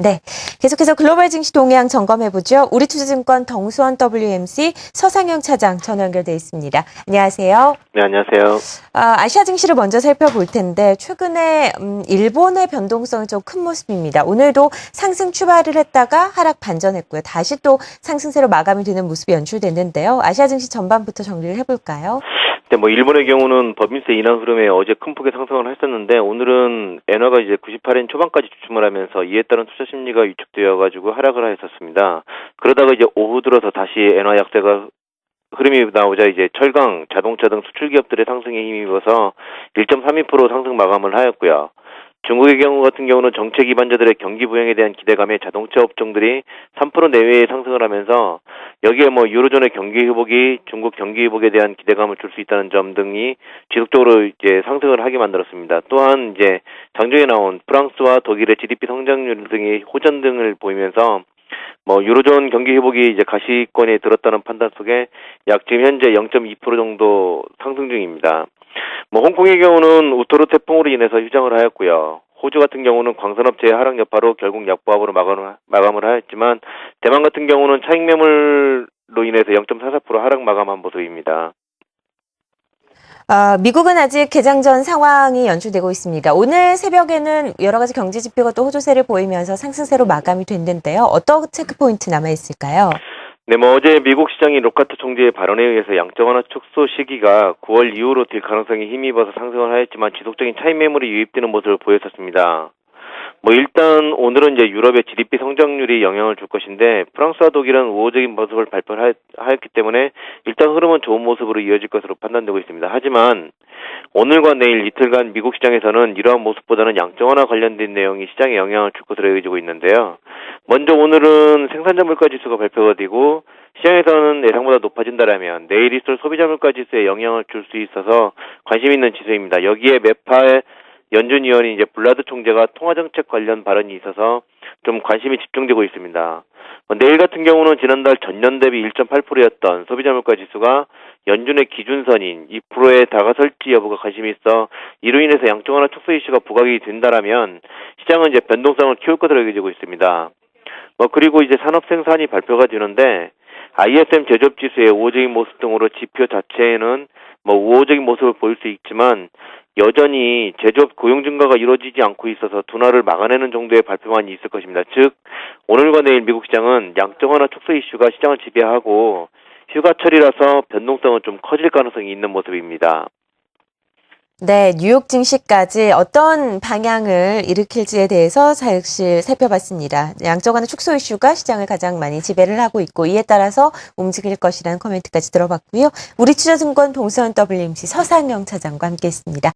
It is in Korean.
네, 계속해서 글로벌 증시 동향 점검해보죠. 우리투자증권 동수원 WMC 서상영 차장 전화 연결돼 있습니다. 안녕하세요. 네, 안녕하세요. 아시아 증시를 먼저 살펴볼 텐데 최근에 일본의 변동성이 좀 큰 모습입니다. 오늘도 상승 출발을 했다가 하락 반전했고요. 다시 또 상승세로 마감이 되는 모습이 연출됐는데요. 아시아 증시 전반부터 정리를 해볼까요? 네, 일본의 경우는 법인세 인하 흐름에 어제 큰 폭의 상승을 했었는데 오늘은 엔화가 이제 98엔 초반까지 주춤을 하면서 이에 따른 투자 심리가 위축되어가지고 하락을 했었습니다. 그러다가 이제 오후 들어서 다시 엔화 약세가 흐름이 나오자 이제 철강, 자동차 등 수출 기업들의 상승에 힘입어서 1.32% 상승 마감을 하였고요. 중국의 경우 같은 경우는 정책 기반자들의 경기 부양에 대한 기대감에 자동차 업종들이 3% 내외의 상승을 하면서 여기에 유로존의 경기 회복이 중국 경기 회복에 대한 기대감을 줄 수 있다는 점 등이 지속적으로 이제 상승을 하게 만들었습니다. 또한 이제 장중에 나온 프랑스와 독일의 GDP 성장률 등이 호전 등을 보이면서 유로존 경기 회복이 이제 가시권에 들었다는 판단 속에 약 지금 현재 0.2% 정도 상승 중입니다. 홍콩의 경우는 우토르 태풍으로 인해서 휴장을 하였고요. 호주 같은 경우는 광산업체의 하락 여파로 결국 약보합으로 마감을 하였지만 대만 같은 경우는 차익 매물로 인해서 0.44% 하락 마감한 모습입니다. 미국은 아직 개장 전 상황이 연출되고 있습니다. 오늘 새벽에는 여러 가지 경제 지표가 또 호조세를 보이면서 상승세로 마감이 됐는데요. 어떤 체크포인트 남아있을까요? 네, 어제 미국 시장이 로카트 총재의 발언에 의해서 양적 완화 축소 시기가 9월 이후로 될 가능성이 힘입어서 상승을 하였지만 지속적인 차익 매물이 유입되는 모습을 보였었습니다. 일단 오늘은 이제 유럽의 GDP 성장률이 영향을 줄 것인데 프랑스와 독일은 우호적인 모습을 발표하였기 때문에 일단 흐름은 좋은 모습으로 이어질 것으로 판단되고 있습니다. 하지만 오늘과 내일 이틀간 미국 시장에서는 이러한 모습보다는 양적 완화 관련된 내용이 시장에 영향을 줄 것으로 여겨지고 있는데요. 먼저 오늘은 생산자 물가 지수가 발표가 되고 시장에서는 예상보다 높아진다라면 내일 있을 소비자 물가 지수에 영향을 줄 수 있어서 관심 있는 지수입니다. 여기에 매파의 연준 의원이 이제 블라드 총재가 통화정책 관련 발언이 있어서 좀 관심이 집중되고 있습니다. 내일 같은 경우는 지난달 전년 대비 1.8%였던 소비자 물가 지수가 연준의 기준선인 2%에 다가설지 여부가 관심이 있어 이로 인해서 양적 완화 축소 이슈가 부각이 된다라면 시장은 이제 변동성을 키울 것으로 여겨지고 있습니다. 그리고 이제 산업 생산이 발표가 되는데 ISM 제조업 지수의 우호적인 모습 등으로 지표 자체에는 우호적인 모습을 보일 수 있지만 여전히 제조업 고용 증가가 이루어지지 않고 있어서 둔화를 막아내는 정도의 발표만이 있을 것입니다. 즉 오늘과 내일 미국 시장은 양적 완화 축소 이슈가 시장을 지배하고 휴가철이라서 변동성은 좀 커질 가능성이 있는 모습입니다. 네, 뉴욕 증시까지 어떤 방향을 일으킬지에 대해서 사실 살펴봤습니다. 양적 완화 축소 이슈가 시장을 가장 많이 지배를 하고 있고 이에 따라서 움직일 것이라는 코멘트까지 들어봤고요. 우리투자증권 동수원 WMC 서상영 차장과 함께했습니다.